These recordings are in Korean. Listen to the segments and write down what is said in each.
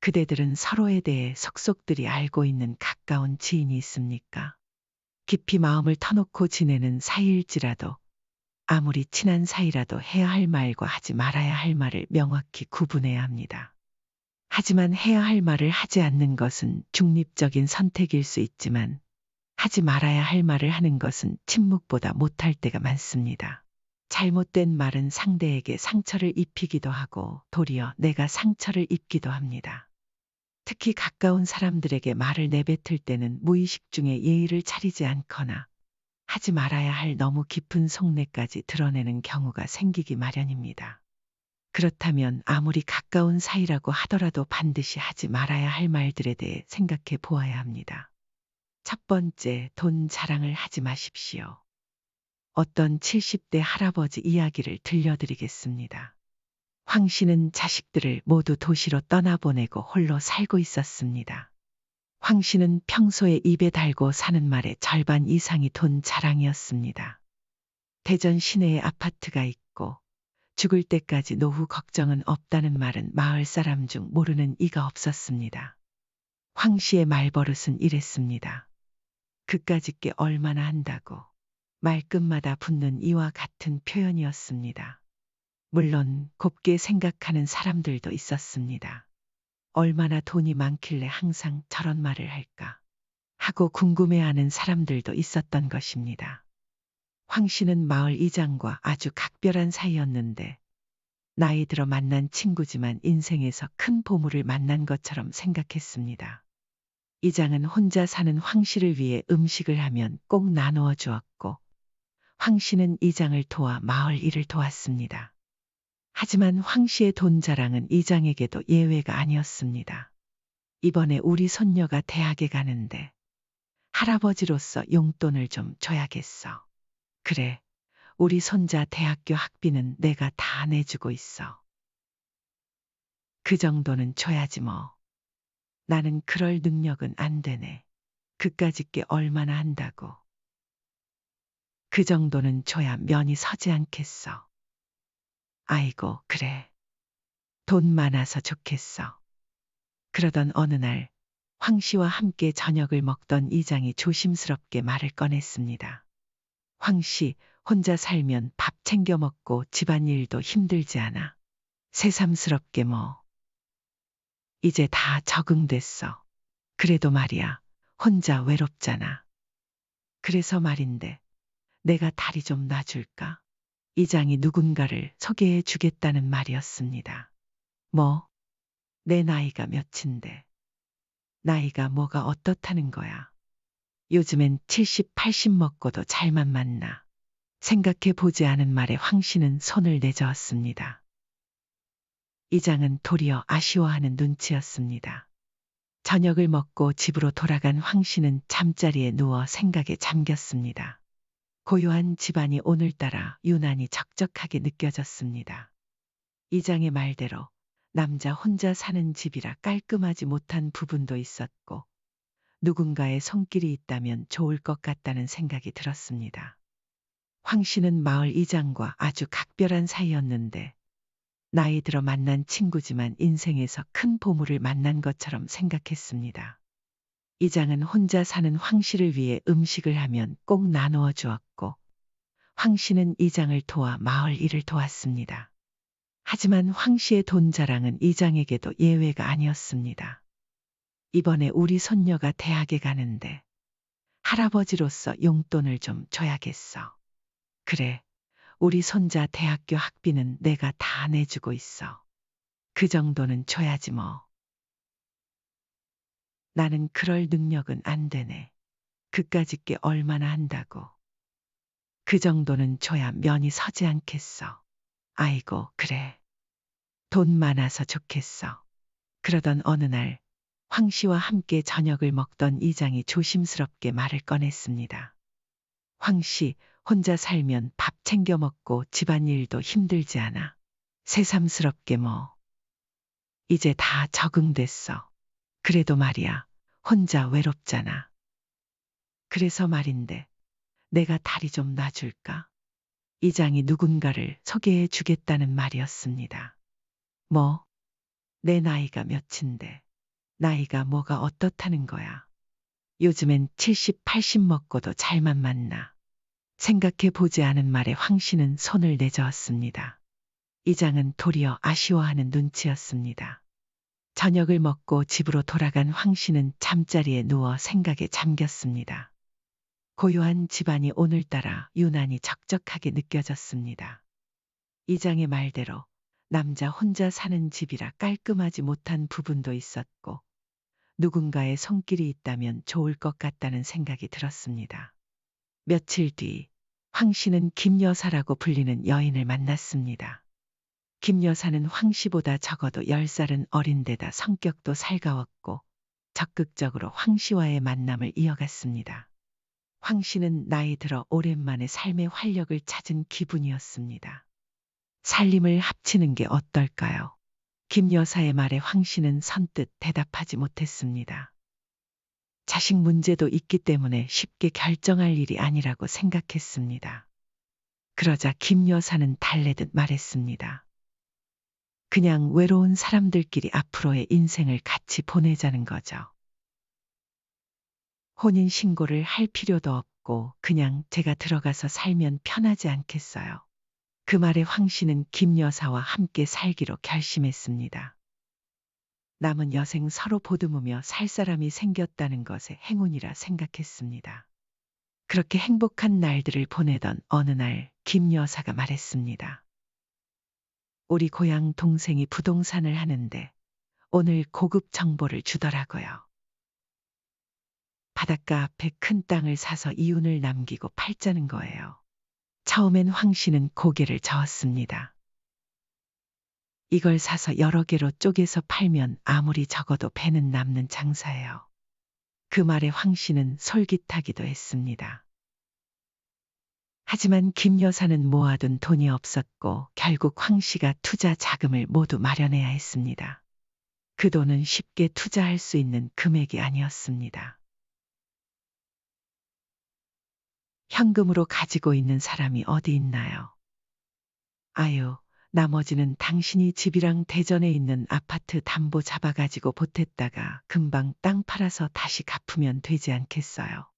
그대들은 서로에 대해 속속들이 알고 있는 가까운 지인이 있습니까? 깊이 마음을 터놓고 지내는 사이일지라도 아무리 친한 사이라도 해야 할 말과 하지 말아야 할 말을 명확히 구분해야 합니다. 하지만 해야 할 말을 하지 않는 것은 중립적인 선택일 수 있지만 하지 말아야 할 말을 하는 것은 침묵보다 못할 때가 많습니다. 잘못된 말은 상대에게 상처를 입히기도 하고 도리어 내가 상처를 입기도 합니다. 특히 가까운 사람들에게 말을 내뱉을 때는 무의식 중에 예의를 차리지 않거나 하지 말아야 할 너무 깊은 속내까지 드러내는 경우가 생기기 마련입니다. 그렇다면 아무리 가까운 사이라고 하더라도 반드시 하지 말아야 할 말들에 대해 생각해 보아야 합니다. 첫 번째, 돈 자랑을 하지 마십시오. 어떤 70대 할아버지 이야기를 들려드리겠습니다. 황 씨는 자식들을 모두 도시로 떠나보내고 홀로 살고 있었습니다. 황 씨는 평소에 입에 달고 사는 말의 절반 이상이 돈 자랑이었습니다. 대전 시내에 아파트가 있고 죽을 때까지 노후 걱정은 없다는 말은 마을 사람 중 모르는 이가 없었습니다. 황 씨의 말버릇은 이랬습니다. 그까짓 게 얼마나 한다고. 말끝마다 붙는 이와 같은 표현이었습니다. 물론 곱게 생각하는 사람들도 있었습니다. 얼마나 돈이 많길래 항상 저런 말을 할까 하고 궁금해하는 사람들도 있었던 것입니다. 황 씨는 마을 이장과 아주 각별한 사이였는데 나이 들어 만난 친구지만 인생에서 큰 보물을 만난 것처럼 생각했습니다. 이장은 혼자 사는 황 씨를 위해 음식을 하면 꼭 나누어 주었고 황 씨는 이장을 도와 마을 일을 도왔습니다. 하지만 황 씨의 돈 자랑은 이장에게도 예외가 아니었습니다. 이번에 우리 손녀가 대학에 가는데 할아버지로서 용돈을 좀 줘야겠어. 그래, 우리 손자 대학교 학비는 내가 다 내주고 있어. 그 정도는 줘야지 뭐. 나는 그럴 능력은 안 되네. 그까짓 게 얼마나 한다고. 그 정도는 줘야 면이 서지 않겠어. 아이고, 그래. 돈 많아서 좋겠어. 그러던 어느 날 황 씨와 함께 저녁을 먹던 이장이 조심스럽게 말을 꺼냈습니다. 황 씨, 혼자 살면 밥 챙겨 먹고 집안일도 힘들지 않아. 새삼스럽게 뭐. 이제 다 적응됐어. 그래도 말이야, 혼자 외롭잖아. 그래서 말인데, 내가 다리 좀 놔줄까? 이장이 누군가를 소개해 주겠다는 말이었습니다. 뭐? 내 나이가 몇인데. 나이가 뭐가 어떻다는 거야. 요즘엔 70, 80 먹고도 잘만 만나. 생각해 보지 않은 말에 황 씨는 손을 내저었습니다. 이장은 도리어 아쉬워하는 눈치였습니다. 저녁을 먹고 집으로 돌아간 황 씨는 잠자리에 누워 생각에 잠겼습니다. 고요한 집안이 오늘따라 유난히 적적하게 느껴졌습니다. 이장의 말대로 남자 혼자 사는 집이라 깔끔하지 못한 부분도 있었고 누군가의 손길이 있다면 좋을 것 같다는 생각이 들었습니다. 황 씨는 마을 이장과 아주 각별한 사이였는데 나이 들어 만난 친구지만 인생에서 큰 보물을 만난 것처럼 생각했습니다. 이장은 혼자 사는 황 씨를 위해 음식을 하면 꼭 나누어 주었고 황 씨는 이장을 도와 마을 일을 도왔습니다. 하지만 황 씨의 돈 자랑은 이장에게도 예외가 아니었습니다. 이번에 우리 손녀가 대학에 가는데 할아버지로서 용돈을 좀 줘야겠어. 그래, 우리 손자 대학교 학비는 내가 다 내주고 있어. 그 정도는 줘야지 뭐. 나는 그럴 능력은 안 되네. 그까짓 게 얼마나 한다고. 그 정도는 줘야 면이 서지 않겠어. 아이고, 그래. 돈 많아서 좋겠어. 그러던 어느 날 황 씨와 함께 저녁을 먹던 이장이 조심스럽게 말을 꺼냈습니다. 황 씨, 혼자 살면 밥 챙겨 먹고 집안일도 힘들지 않아. 새삼스럽게 뭐. 이제 다 적응됐어. 그래도 말이야, 혼자 외롭잖아. 그래서 말인데, 내가 다리 좀 놔줄까? 이장이 누군가를 소개해 주겠다는 말이었습니다. 뭐? 내 나이가 몇인데. 나이가 뭐가 어떻다는 거야. 요즘엔 70, 80 먹고도 잘만 만나. 생각해 보지 않은 말에 황 씨는 손을 내저었습니다. 이장은 도리어 아쉬워하는 눈치였습니다. 저녁을 먹고 집으로 돌아간 황 씨는 잠자리에 누워 생각에 잠겼습니다. 고요한 집안이 오늘따라 유난히 적적하게 느껴졌습니다. 이장의 말대로 남자 혼자 사는 집이라 깔끔하지 못한 부분도 있었고 누군가의 손길이 있다면 좋을 것 같다는 생각이 들었습니다. 며칠 뒤 황 씨는 김 여사라고 불리는 여인을 만났습니다. 김 여사는 황 씨보다 적어도 10살은 어린 데다 성격도 살가웠고 적극적으로 황 씨와의 만남을 이어갔습니다. 황 씨는 나이 들어 오랜만에 삶의 활력을 찾은 기분이었습니다. 살림을 합치는 게 어떨까요? 김 여사의 말에 황 씨는 선뜻 대답하지 못했습니다. 자식 문제도 있기 때문에 쉽게 결정할 일이 아니라고 생각했습니다. 그러자 김 여사는 달래듯 말했습니다. 그냥 외로운 사람들끼리 앞으로의 인생을 같이 보내자는 거죠. 혼인신고를 할 필요도 없고 그냥 제가 들어가서 살면 편하지 않겠어요. 그 말에 황 씨는 김 여사와 함께 살기로 결심했습니다. 남은 여생 서로 보듬으며 살 사람이 생겼다는 것에 행운이라 생각했습니다. 그렇게 행복한 날들을 보내던 어느 날 김 여사가 말했습니다. 우리 고향 동생이 부동산을 하는데 오늘 고급 정보를 주더라고요. 바닷가 앞에 큰 땅을 사서 이윤을 남기고 팔자는 거예요. 처음엔 황 씨는 고개를 저었습니다. 이걸 사서 여러 개로 쪼개서 팔면 아무리 적어도 배는 남는 장사예요. 그 말에 황 씨는 솔깃하기도 했습니다. 하지만 김 여사는 모아둔 돈이 없었고 결국 황 씨가 투자 자금을 모두 마련해야 했습니다. 그 돈은 쉽게 투자할 수 있는 금액이 아니었습니다. 현금으로 가지고 있는 사람이 어디 있나요? 아유, 나머지는 당신이 집이랑 대전에 있는 아파트 담보 잡아가지고 보탰다가 금방 땅 팔아서 다시 갚으면 되지 않겠어요?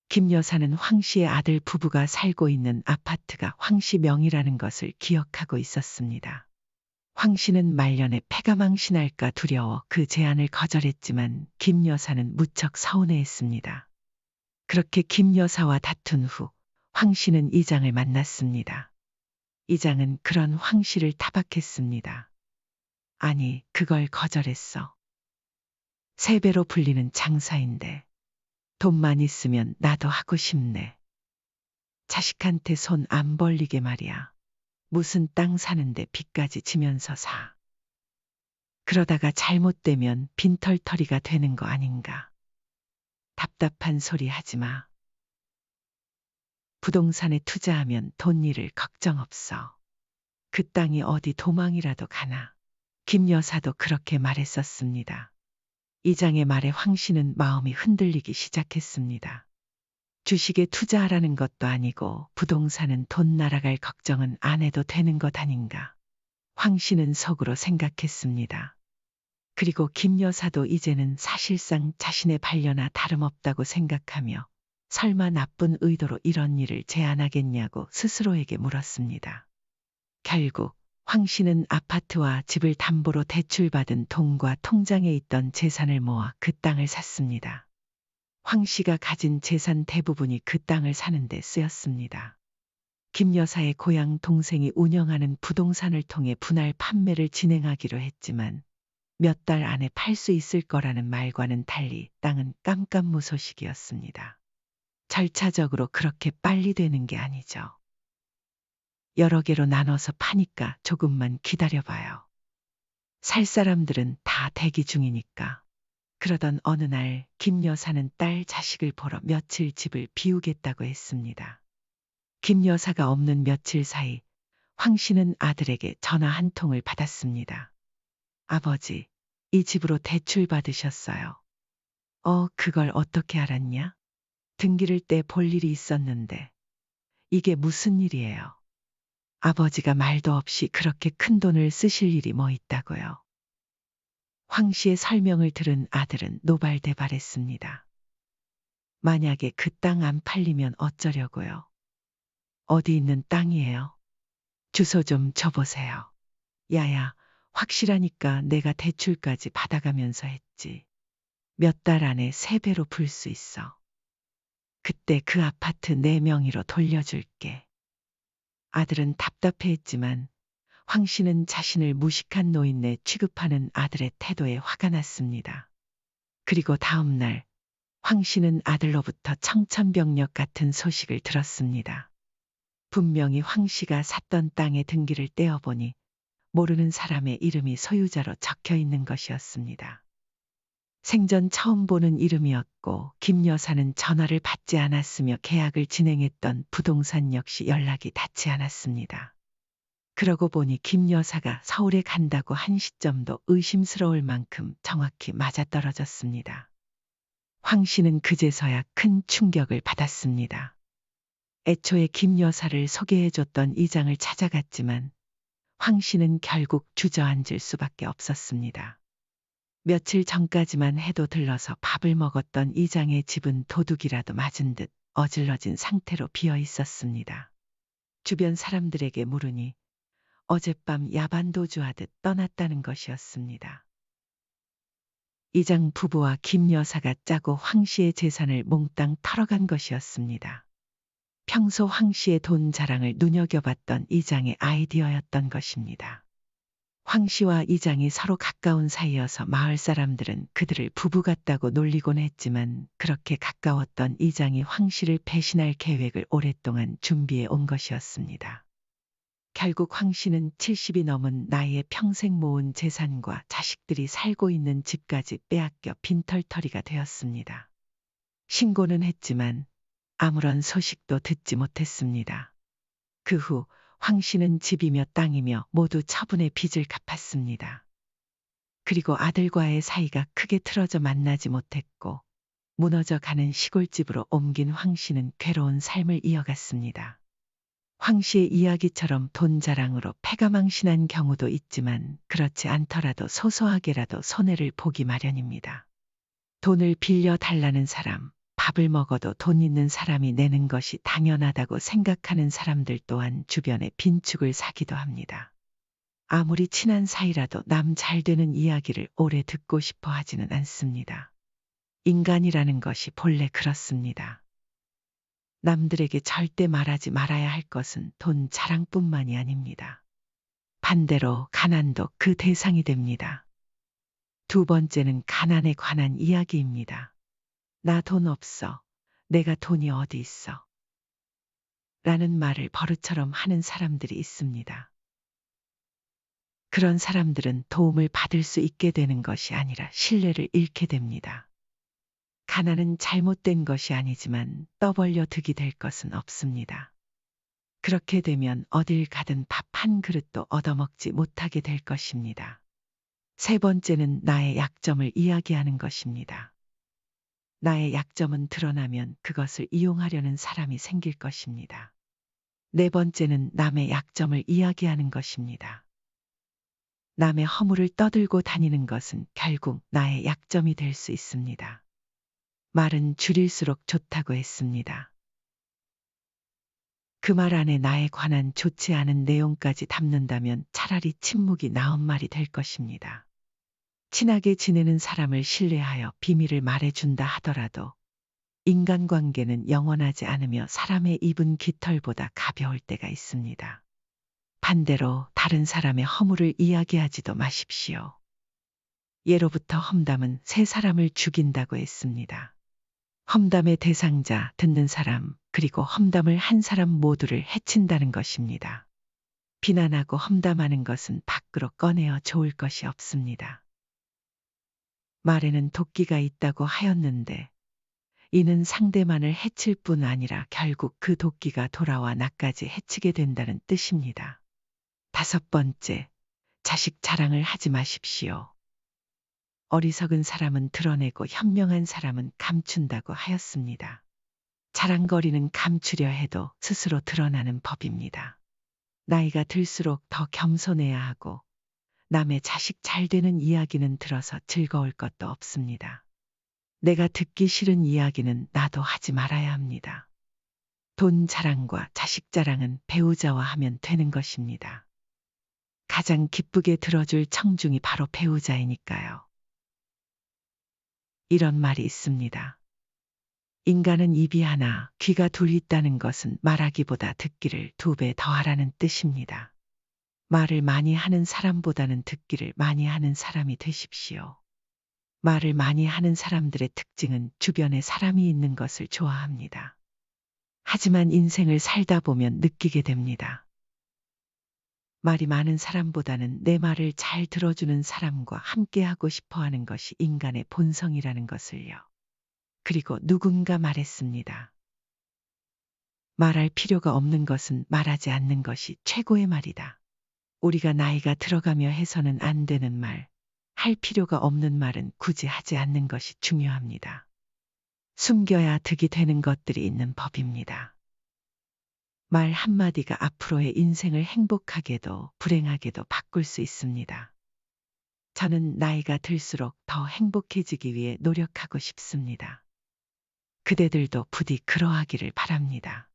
김 여사는 황 씨의 아들 부부가 살고 있는 아파트가 황 씨 명의라는 것을 기억하고 있었습니다. 황 씨는 말년에 패가 망신할까 두려워 그 제안을 거절했지만 김 여사는 무척 서운해했습니다. 그렇게 김 여사와 다툰 후 황 씨는 이장을 만났습니다. 이장은 그런 황 씨를 타박했습니다. 아니, 그걸 거절했어. 3배로 불리는 장사인데 돈만 있으면 나도 하고 싶네. 자식한테 손 안 벌리게 말이야. 무슨 땅 사는데 빚까지 지면서 사. 그러다가 잘못되면 빈털터리가 되는 거 아닌가. 답답한 소리 하지 마. 부동산에 투자하면 돈 잃을 걱정 없어. 그 땅이 어디 도망이라도 가나. 김 여사도 그렇게 말했었습니다. 이장의 말에 황 씨는 마음이 흔들리기 시작했습니다. 주식에 투자하라는 것도 아니고 부동산은 돈 날아갈 걱정은 안 해도 되는 것 아닌가. 황 씨는 속으로 생각했습니다. 그리고 김 여사도 이제는 사실상 자신의 반려나 다름없다고 생각하며 설마 나쁜 의도로 이런 일을 제안하겠냐고 스스로에게 물었습니다. 결국 황 씨는 아파트와 집을 담보로 대출받은 돈과 통장에 있던 재산을 모아 그 땅을 샀습니다. 황 씨가 가진 재산 대부분이 그 땅을 사는 데 쓰였습니다. 김 여사의 고향 동생이 운영하는 부동산을 통해 분할 판매를 진행하기로 했지만 몇 달 안에 팔 수 있을 거라는 말과는 달리 땅은 깜깜무소식이었습니다. 절차적으로 그렇게 빨리 되는 게 아니죠. 여러 개로 나눠서 파니까 조금만 기다려봐요. 살 사람들은 다 대기 중이니까. 그러던 어느 날 김 여사는 딸 자식을 보러 며칠 집을 비우겠다고 했습니다. 김 여사가 없는 며칠 사이 황 씨는 아들에게 전화 한 통을 받았습니다. 아버지, 이 집으로 대출 받으셨어요. 그걸 어떻게 알았냐? 등기를 때 볼 일이 있었는데. 이게 무슨 일이에요? 아버지가 말도 없이 그렇게 큰 돈을 쓰실 일이 뭐 있다고요? 황 씨의 설명을 들은 아들은 노발대발했습니다. 만약에 그 땅 안 팔리면 어쩌려고요? 어디 있는 땅이에요? 주소 좀 줘보세요. 야야, 확실하니까 내가 대출까지 받아가면서 했지. 몇 달 안에 3배로 풀 수 있어. 그때 그 아파트 내 명의로 돌려줄게. 아들은 답답해했지만 황 씨는 자신을 무식한 노인네 취급하는 아들의 태도에 화가 났습니다. 그리고 다음 날 황 씨는 아들로부터 청천벽력 같은 소식을 들었습니다. 분명히 황 씨가 샀던 땅의 등기를 떼어보니 모르는 사람의 이름이 소유자로 적혀 있는 것이었습니다. 생전 처음 보는 이름이었고 김 여사는 전화를 받지 않았으며 계약을 진행했던 부동산 역시 연락이 닿지 않았습니다. 그러고 보니 김 여사가 서울에 간다고 한 시점도 의심스러울 만큼 정확히 맞아떨어졌습니다. 황 씨는 그제서야 큰 충격을 받았습니다. 애초에 김 여사를 소개해줬던 이장을 찾아갔지만 황 씨는 결국 주저앉을 수밖에 없었습니다. 며칠 전까지만 해도 들러서 밥을 먹었던 이장의 집은 도둑이라도 맞은 듯 어질러진 상태로 비어 있었습니다. 주변 사람들에게 물으니 어젯밤 야반도주하듯 떠났다는 것이었습니다. 이장 부부와 김 여사가 짜고 황 씨의 재산을 몽땅 털어간 것이었습니다. 평소 황 씨의 돈 자랑을 눈여겨봤던 이장의 아이디어였던 것입니다. 황 씨와 이장이 서로 가까운 사이여서 마을 사람들은 그들을 부부 같다고 놀리곤 했지만 그렇게 가까웠던 이장이 황 씨를 배신할 계획을 오랫동안 준비해 온 것이었습니다. 결국 황 씨는 70이 넘은 나이에 평생 모은 재산과 자식들이 살고 있는 집까지 빼앗겨 빈털터리가 되었습니다. 신고는 했지만 아무런 소식도 듣지 못했습니다. 그 후 황 씨는 집이며 땅이며 모두 처분의 빚을 갚았습니다. 그리고 아들과의 사이가 크게 틀어져 만나지 못했고 무너져 가는 시골집으로 옮긴 황 씨는 괴로운 삶을 이어갔습니다. 황 씨의 이야기처럼 돈 자랑으로 패가망신한 경우도 있지만 그렇지 않더라도 소소하게라도 손해를 보기 마련입니다. 돈을 빌려 달라는 사람, 밥을 먹어도 돈 있는 사람이 내는 것이 당연하다고 생각하는 사람들 또한 주변에 빈축을 사기도 합니다. 아무리 친한 사이라도 남 잘 되는 이야기를 오래 듣고 싶어 하지는 않습니다. 인간이라는 것이 본래 그렇습니다. 남들에게 절대 말하지 말아야 할 것은 돈 자랑뿐만이 아닙니다. 반대로 가난도 그 대상이 됩니다. 두 번째는 가난에 관한 이야기입니다. 나 돈 없어. 내가 돈이 어디 있어. 라는 말을 버릇처럼 하는 사람들이 있습니다. 그런 사람들은 도움을 받을 수 있게 되는 것이 아니라 신뢰를 잃게 됩니다. 가난은 잘못된 것이 아니지만 떠벌려 득이 될 것은 없습니다. 그렇게 되면 어딜 가든 밥 한 그릇도 얻어먹지 못하게 될 것입니다. 세 번째는 나의 약점을 이야기하는 것입니다. 나의 약점은 드러나면 그것을 이용하려는 사람이 생길 것입니다. 네 번째는 남의 약점을 이야기하는 것입니다. 남의 허물을 떠들고 다니는 것은 결국 나의 약점이 될 수 있습니다. 말은 줄일수록 좋다고 했습니다. 그 말 안에 나에 관한 좋지 않은 내용까지 담는다면 차라리 침묵이 나은 말이 될 것입니다. 친하게 지내는 사람을 신뢰하여 비밀을 말해준다 하더라도 인간관계는 영원하지 않으며 사람의 입은 깃털보다 가벼울 때가 있습니다. 반대로 다른 사람의 허물을 이야기하지도 마십시오. 예로부터 험담은 세 사람을 죽인다고 했습니다. 험담의 대상자, 듣는 사람, 그리고 험담을 한 사람 모두를 해친다는 것입니다. 비난하고 험담하는 것은 밖으로 꺼내어 좋을 것이 없습니다. 말에는 도끼가 있다고 하였는데 이는 상대만을 해칠 뿐 아니라 결국 그 도끼가 돌아와 나까지 해치게 된다는 뜻입니다. 다섯 번째, 자식 자랑을 하지 마십시오. 어리석은 사람은 드러내고 현명한 사람은 감춘다고 하였습니다. 자랑거리는 감추려 해도 스스로 드러나는 법입니다. 나이가 들수록 더 겸손해야 하고 남의 자식 잘 되는 이야기는 들어서 즐거울 것도 없습니다. 내가 듣기 싫은 이야기는 나도 하지 말아야 합니다. 돈 자랑과 자식 자랑은 배우자와 하면 되는 것입니다. 가장 기쁘게 들어줄 청중이 바로 배우자이니까요. 이런 말이 있습니다. 인간은 입이 하나, 귀가 둘 있다는 것은 말하기보다 듣기를 2배 더하라는 뜻입니다. 말을 많이 하는 사람보다는 듣기를 많이 하는 사람이 되십시오. 말을 많이 하는 사람들의 특징은 주변에 사람이 있는 것을 좋아합니다. 하지만 인생을 살다 보면 느끼게 됩니다. 말이 많은 사람보다는 내 말을 잘 들어주는 사람과 함께하고 싶어 하는 것이 인간의 본성이라는 것을요. 그리고 누군가 말했습니다. 말할 필요가 없는 것은 말하지 않는 것이 최고의 말이다. 우리가 나이가 들어가며 해서는 안 되는 말, 할 필요가 없는 말은 굳이 하지 않는 것이 중요합니다. 숨겨야 득이 되는 것들이 있는 법입니다. 말 한마디가 앞으로의 인생을 행복하게도 불행하게도 바꿀 수 있습니다. 저는 나이가 들수록 더 행복해지기 위해 노력하고 싶습니다. 그대들도 부디 그러하기를 바랍니다.